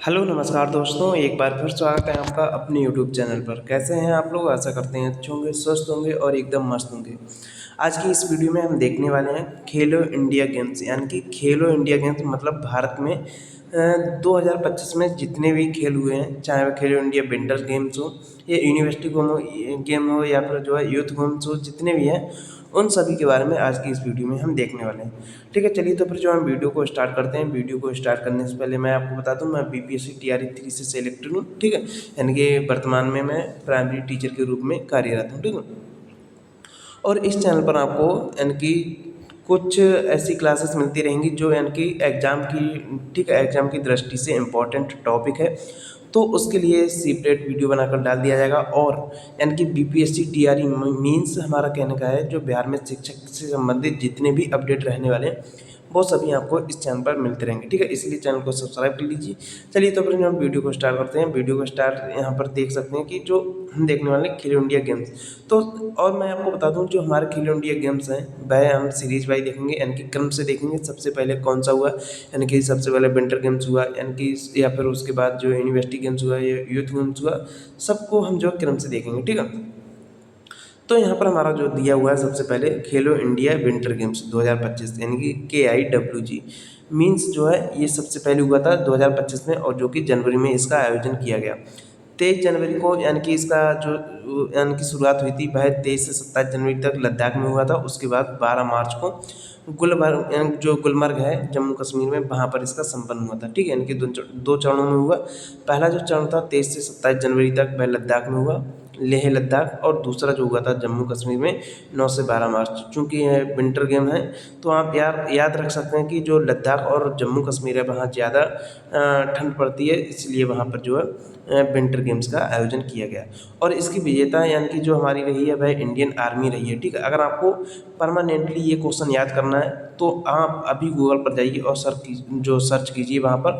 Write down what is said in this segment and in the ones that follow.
Hello नमस्कार दोस्तों, एक बार फिर स्वागत है आपका अपने यूट्यूब चैनल पर। कैसे हैं आप लोग? आशा करते हैं अच्छे होंगे, स्वस्थ होंगे और एकदम मस्त होंगे। आज की इस वीडियो में हम देखने वाले हैं खेलो इंडिया गेम्स, यानी कि खेलो इंडिया गेम्स मतलब भारत में 2025 में जितने भी खेल हुए हैं, चाहे वह खेलो इंडिया विंटर गेम्स हो या यूनिवर्सिटी गेम हो या फिर जो है यूथ गेम्स हो, जितने भी हैं उन सभी के बारे में आज की इस वीडियो में हम देखने वाले हैं। ठीक है, चलिए तो फिर जो हम वीडियो को स्टार्ट करते हैं। वीडियो को स्टार्ट करने से पहले मैं आपको बता दूं, मैं बीपीएससी टीआरई 3 से सिलेक्टेड हूँ। ठीक है, यानी कि वर्तमान में मैं प्राइमरी टीचर के रूप में कार्यरत हूँ। ठीक है, और इस चैनल पर आपको यानी कि कुछ ऐसी क्लासेस मिलती रहेंगी जो यानी कि एग्ज़ाम की, ठीक है, एग्ज़ाम की दृष्टि से इम्पोर्टेंट टॉपिक है, तो उसके लिए सेपरेट वीडियो बनाकर डाल दिया जाएगा। और यानी कि बीपीएससी टीआरई मीन्स हमारा कहने का है जो बिहार में शिक्षक से संबंधित जितने भी अपडेट रहने वाले हैं वो सभी आपको इस चैनल पर मिलते रहेंगे। ठीक है, इसलिए चैनल को सब्सक्राइब कर लीजिए। चलिए तो फिर हम वीडियो को स्टार्ट करते हैं। वीडियो को स्टार्ट यहाँ पर देख सकते हैं कि जो हम देखने वाले हैं खेलो इंडिया गेम्स। तो और मैं आपको बता दूं, जो हमारे खेलो इंडिया गेम्स हैं वह हम सीरीज वाइज देखेंगे, यानी कि क्रम से देखेंगे। सबसे पहले कौन सा हुआ, यानी कि सबसे पहले विंटर गेम्स हुआ, यानी कि या फिर उसके बाद जो यूनिवर्सिटी गेम्स हुआ या यूथ गेम्स हुआ, सबको हम जो क्रम से देखेंगे। ठीक है, तो यहाँ पर हमारा जो दिया हुआ है सबसे पहले खेलो इंडिया विंटर गेम्स 2025, यानी कि KIWG मीन्स जो है ये सबसे पहले हुआ था 2025 में, और जो कि जनवरी में इसका आयोजन किया गया। 23 जनवरी को यानी कि इसका जो यानी कि शुरुआत हुई थी वह 23 से 27 जनवरी तक लद्दाख में हुआ था। उसके बाद 12 मार्च को गुलमर्ग, यानी जो गुलमर्ग है जम्मू कश्मीर में, वहाँ पर इसका संपन्न हुआ था। ठीक है, यानी कि दो चरणों में हुआ। पहला जो चरण था 23 से 27 जनवरी तक वह लद्दाख में हुआ, लेह लद्दाख, और दूसरा जो हुआ था जम्मू कश्मीर में 9 से 12 मार्च। चूँकि यह विंटर गेम है तो आप याद रख सकते हैं कि जो लद्दाख और जम्मू कश्मीर है वहाँ ज़्यादा ठंड पड़ती है, इसलिए वहाँ पर जो है विंटर गेम्स का आयोजन किया गया। और इसकी विजेता यानी कि जो हमारी रही है वह इंडियन आर्मी रही है। ठीक है, अगर आपको परमानेंटली ये क्वेश्चन याद करना है तो आप अभी गूगल पर जाइए और सर्च कीजिए वहाँ पर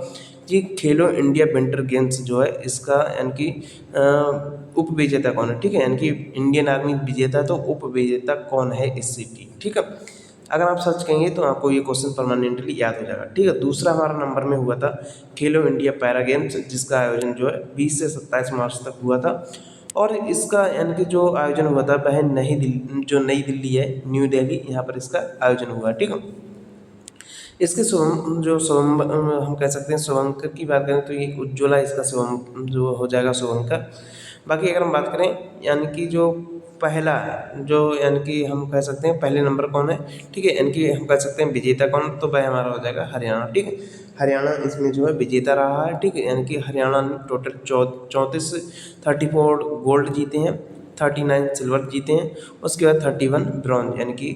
कि खेलो इंडिया विंटर गेम्स जो है इसका यानी कि उप विजेता कौन है। ठीक है, यानी कि इंडियन आर्मी विजेता, तो उप विजेता कौन है इससे की। ठीक है, अगर आप सर्च करेंगे तो आपको ये क्वेश्चन परमानेंटली याद हो जाएगा। ठीक है, दूसरा हमारा नंबर में हुआ था खेलो इंडिया पैरा गेम्स, जिसका आयोजन जो है 20 से 27 मार्च तक हुआ था। और इसका यानी कि जो आयोजन हुआ था वह नई दिल्ली है, न्यू दिल्ली, यहाँ पर इसका आयोजन हुआ। ठीक है, इसके शुभम हम कह सकते हैं शुभंकर की बात करें तो ये उज्ज्वला इसका शुभम जो हो जाएगा शुभंकर। बाकी अगर हम बात करें यानी कि जो पहला जो यानी कि हम कह सकते हैं पहले नंबर कौन है। ठीक है, यानी कि हम कह सकते हैं विजेता कौन, तो वह हमारा हो जाएगा हरियाणा। ठीक है, हरियाणा इसमें जो है विजेता रहा है। ठीक है, यानी कि हरियाणा ने टोटल 34 34 गोल्ड जीते हैं, 39 सिल्वर जीते हैं, उसके बाद 31 ब्रॉन्ज यानी कि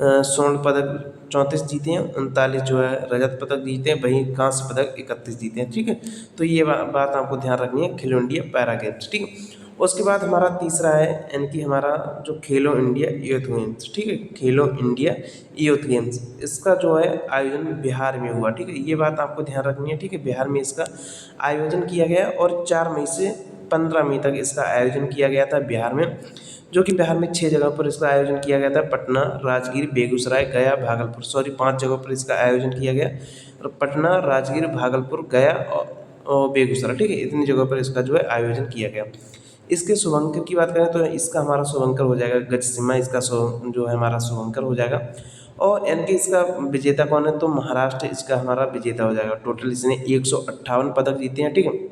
स्वर्ण पदक 34 जीते हैं, 39 जो है रजत पदक जीते हैं, वहीं कांस्य पदक 31 जीते हैं। ठीक है, तो ये बात आपको ध्यान रखनी है खेलो इंडिया पैरा गेम्स। ठीक है, उसके बाद हमारा तीसरा है यानी कि हमारा जो खेलो इंडिया यूथ गेम्स। ठीक है, खेलो इंडिया यूथ गेम्स, इसका जो है आयोजन बिहार में हुआ। ठीक है, ये बात आपको ध्यान रखनी है। ठीक है, बिहार में इसका आयोजन किया गया और 4 मई से 15 मई तक इसका आयोजन किया गया था बिहार में, जो कि बिहार में 6 जगह पर इसका आयोजन किया गया था। पटना, राजगीर, बेगूसराय, गया, भागलपुर, सॉरी 5 जगहों पर इसका आयोजन किया गया। और पटना, राजगीर, भागलपुर, गया और बेगूसराय, ठीक है, इतनी जगहों पर इसका जो है आयोजन किया गया। इसके शुभंकर की बात करें तो इसका हमारा शुभंकर हो जाएगा गजसिम्हा, इसका जो है हमारा शुभंकर हो जाएगा। और यानी कि इसका विजेता कौन है, तो महाराष्ट्र इसका हमारा विजेता हो जाएगा। टोटल इसने 158 पदक जीते हैं। ठीक है,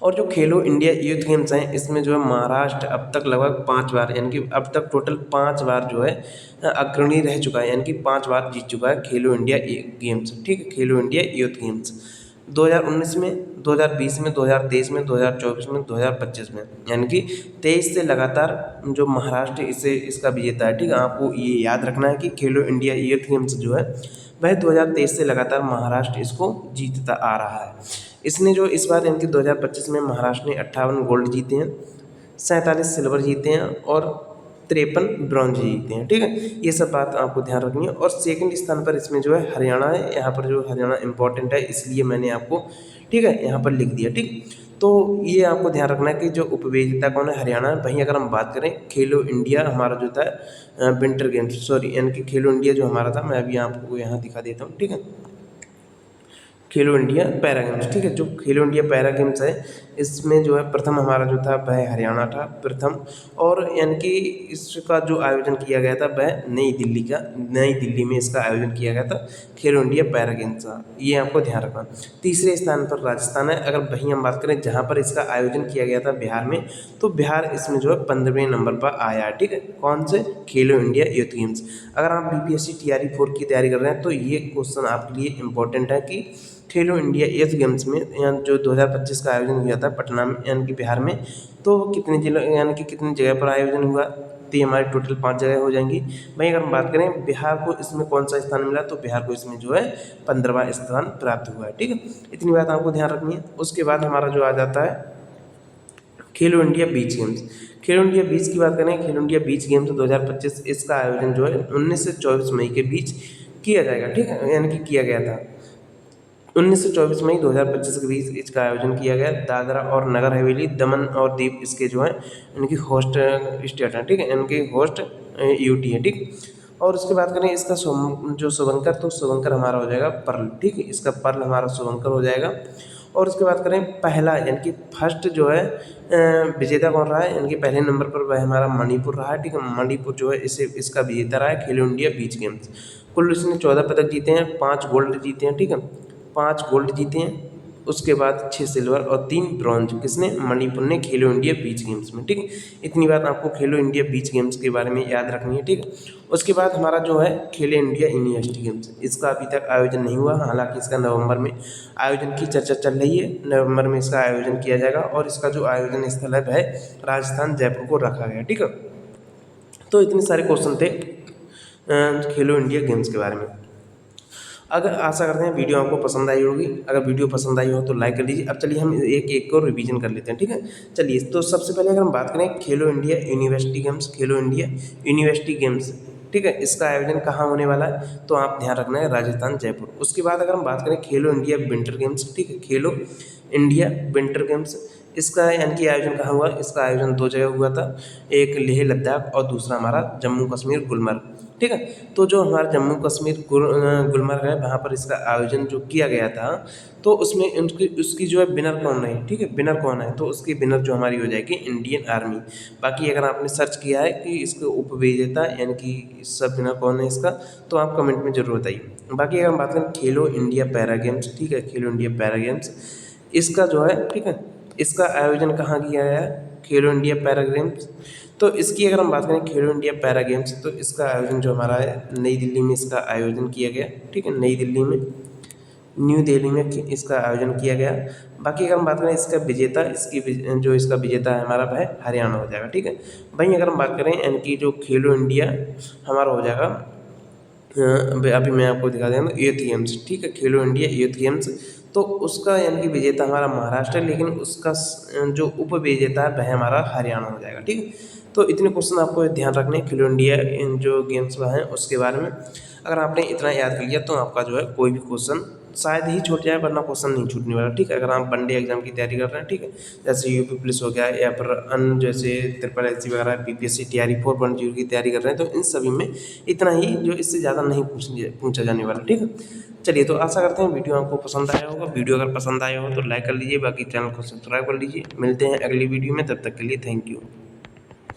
और जो खेलो इंडिया यूथ गेम्स हैं इसमें जो है महाराष्ट्र अब तक लगभग 5 बार, यानी कि अब तक टोटल 5 बार जो है अग्रणी रह चुका है, यानी कि 5 बार जीत चुका है खेलो इंडिया गेम्स। ठीक है, खेलो इंडिया यूथ गेम्स 2019 में, 2020 में, 2023 में, 2024 में, 2025 में, यानी कि 23 से लगातार जो महाराष्ट्र इसका विजेता है। ठीक है, आपको ये याद रखना है कि खेलो इंडिया यूथ गेम्स जो है वह 2023 से लगातार महाराष्ट्र इसको जीतता आ रहा है। इसने जो इस बार यानी कि 2025 में महाराष्ट्र ने 58 गोल्ड जीते हैं, 47 सिल्वर जीते हैं और 53 ब्रॉन्ज जीते हैं। ठीक है, ये सब बात आपको ध्यान रखनी है। और सेकंड स्थान पर इसमें जो है हरियाणा है, यहाँ पर जो हरियाणा इंपॉर्टेंट है इसलिए मैंने आपको, ठीक है, यहाँ पर लिख दिया। ठीक, तो ये आपको ध्यान रखना है कि जो उपविजेता कौन है, हरियाणा है। वहीं अगर हम बात करें खेलो इंडिया हमारा जो था विंटर गेम्स, सॉरी यानी कि खेलो इंडिया जो हमारा था, मैं अभी आपको यहाँ दिखा देता हूँ। ठीक है, खेलो इंडिया पैरा गेम्स, ठीक है। जो खेलो इंडिया पैरा गेम्स है, इसमें जो है प्रथम हमारा जो था वह हरियाणा था प्रथम, और यानी कि इसका जो आयोजन किया गया था वह नई दिल्ली में इसका आयोजन किया गया था खेलो इंडिया पैरा गेम्स का, ये आपको ध्यान रखना। तीसरे स्थान पर राजस्थान है। अगर वहीं हम बात करें जहाँ पर इसका आयोजन किया गया था बिहार में, तो बिहार इसमें जो है 15वें नंबर पर आया है, ठीक है। कौन से? खेलो इंडिया यूथ गेम्स। अगर आप बीपीएससी टीआरई 4 की तैयारी कर रहे हैं तो ये क्वेश्चन आपके लिए इंपॉर्टेंट है कि खेलो इंडिया यूथ गेम्स में जो 2025 का आयोजन हुआ था पटना में यानी कि बिहार में, तो कितने जिलों यानी कि कितनी जगह पर आयोजन हुआ? तो ये हमारी टोटल 5 जगह हो जाएंगी। वहीं अगर हम बात करें बिहार को इसमें कौन सा स्थान मिला, तो बिहार को इसमें जो है 15वां स्थान प्राप्त हुआ है, ठीक है। इतनी बात आपको ध्यान रखनी है। उसके बाद हमारा जो आ जाता है खेलो इंडिया बीच गेम्स। खेलो इंडिया बीच की बात करें, खेलो इंडिया बीच गेम्स 2025, इसका आयोजन जो है 19 से 24 मई के बीच किया जाएगा, ठीक है, यानी कि किया गया था 19 से 24 मई 2025 के बीच इसका आयोजन किया गया। दादरा और नगर हवेली, दमन और दीव इसके जो है इनकी होस्ट स्टेट है, ठीक है, इनकी होस्ट यूटी है, ठीक। और उसके बाद करें इसका जो शुभंकर, तो शुभंकर हमारा हो जाएगा पर्ल, ठीक है, इसका पर्ल हमारा शुभंकर हो जाएगा। और उसके बाद करें पहला यानी कि फर्स्ट जो है विजेता कौन रहा है, यानी कि पहले नंबर पर वह हमारा मणिपुर रहा है, ठीक है। मणिपुर जो है इसका विजेता रहा है खेलो इंडिया बीच गेम्स। कुल इसने 14 पदक जीते हैं, 5 गोल्ड जीते हैं, ठीक है, 5 गोल्ड जीते हैं। उसके बाद 6 सिल्वर और 3 ब्रॉन्ज किसने? मणिपुर ने खेलो इंडिया बीच गेम्स में, ठीक है। इतनी बात आपको खेलो इंडिया बीच गेम्स के बारे में याद रखनी है, ठीक है। उसके बाद हमारा जो है खेलो इंडिया यूनिवर्सिटी गेम्स, इसका अभी तक आयोजन नहीं हुआ, हालांकि इसका नवंबर में आयोजन की चर्चा चल रही है। नवंबर में इसका आयोजन किया जाएगा और इसका जो आयोजन स्थल है वह राजस्थान जयपुर को रखा गया, ठीक है। तो इतने सारे क्वेश्चन थे खेलो इंडिया गेम्स के बारे में। अगर आशा करते हैं वीडियो आपको पसंद आई होगी। अगर वीडियो पसंद आई हो तो लाइक कर लीजिए। अब चलिए हम एक एक को रिवीजन कर लेते हैं, ठीक है। चलिए, तो सबसे पहले अगर हम बात करें खेलो इंडिया यूनिवर्सिटी गेम्स, खेलो इंडिया यूनिवर्सिटी गेम्स, ठीक है, इसका आयोजन कहाँ होने वाला है, तो आप ध्यान रखना है राजस्थान जयपुर। उसके बाद अगर हम बात करें खेलो इंडिया विंटर गेम्स, ठीक है, खेलो इंडिया विंटर गेम्स, इसका यानी कि आयोजन कहाँ हुआ? इसका आयोजन 2 जगह हुआ था, एक लेह लद्दाख और दूसरा हमारा जम्मू कश्मीर गुलमर्ग, ठीक है। तो जो हमारा जम्मू कश्मीर गुलमर्ग है, वहाँ पर इसका आयोजन जो किया गया था, तो उसमें उसकी जो है विनर कौन है, ठीक है, विनर कौन है, तो उसकी विनर जो हमारी हो जाएगी इंडियन आर्मी। बाकी अगर आपने सर्च किया है कि इसके उपविजेता यानी कि सब विनर कौन है इसका, तो आप कमेंट में जरूर बताइए। बाकी अगर हम बात करें खेलो इंडिया पैरा गेम्स, ठीक है, खेलो इंडिया पैरा गेम्स, इसका जो है, ठीक है, इसका आयोजन कहाँ किया गया है? खेलो इंडिया पैरा गेम्स। तो इसकी अगर हम बात करें खेलो इंडिया पैरा गेम्स, तो इसका आयोजन जो हमारा है नई दिल्ली में इसका आयोजन किया गया, ठीक है, नई दिल्ली में, न्यू दिल्ली में इसका आयोजन किया गया। बाकी अगर हम बात करें इसका विजेता, जो इसका विजेता है हमारा वह हरियाणा हो जाएगा, ठीक है। वहीं अगर हम बात करें यानी कि जो खेलो इंडिया हमारा हो जाएगा, अभी मैं आपको दिखा देंगे यूथ गेम्स, ठीक है, खेलो इंडिया यूथ गेम्स, तो उसका यानी कि विजेता हमारा महाराष्ट्र है, लेकिन उसका जो उप विजेता है वह हमारा हरियाणा हो जाएगा, ठीक है। तो इतने क्वेश्चन आपको ध्यान रखने हैं खेलो इंडिया इन जो गेम्स हैं उसके बारे में। अगर आपने इतना याद कर लिया तो आपका जो है कोई भी क्वेश्चन शायद ही छूट जाए, वरना क्वेश्चन नहीं छूटने वाला, ठीक है। अगर आप वनडे एग्जाम की तैयारी कर रहे हैं, ठीक है, जैसे यूपी पुलिस हो गया या फिर अन्य जैसे ट्रिपल एससी वगैरह, बीपीएससी टीआरई 4.0 की तैयारी कर रहे हैं, तो इन सभी में इतना ही, जो इससे ज़्यादा नहीं पूछा जाने वाला, ठीक है। चलिए, तो आशा करते हैं वीडियो आपको पसंद आया होगा। वीडियो अगर पसंद आया हो तो लाइक कर लीजिए, बाकी चैनल को सब्सक्राइब कर लीजिए। मिलते हैं अगली वीडियो में, तब तक के लिए थैंक यू।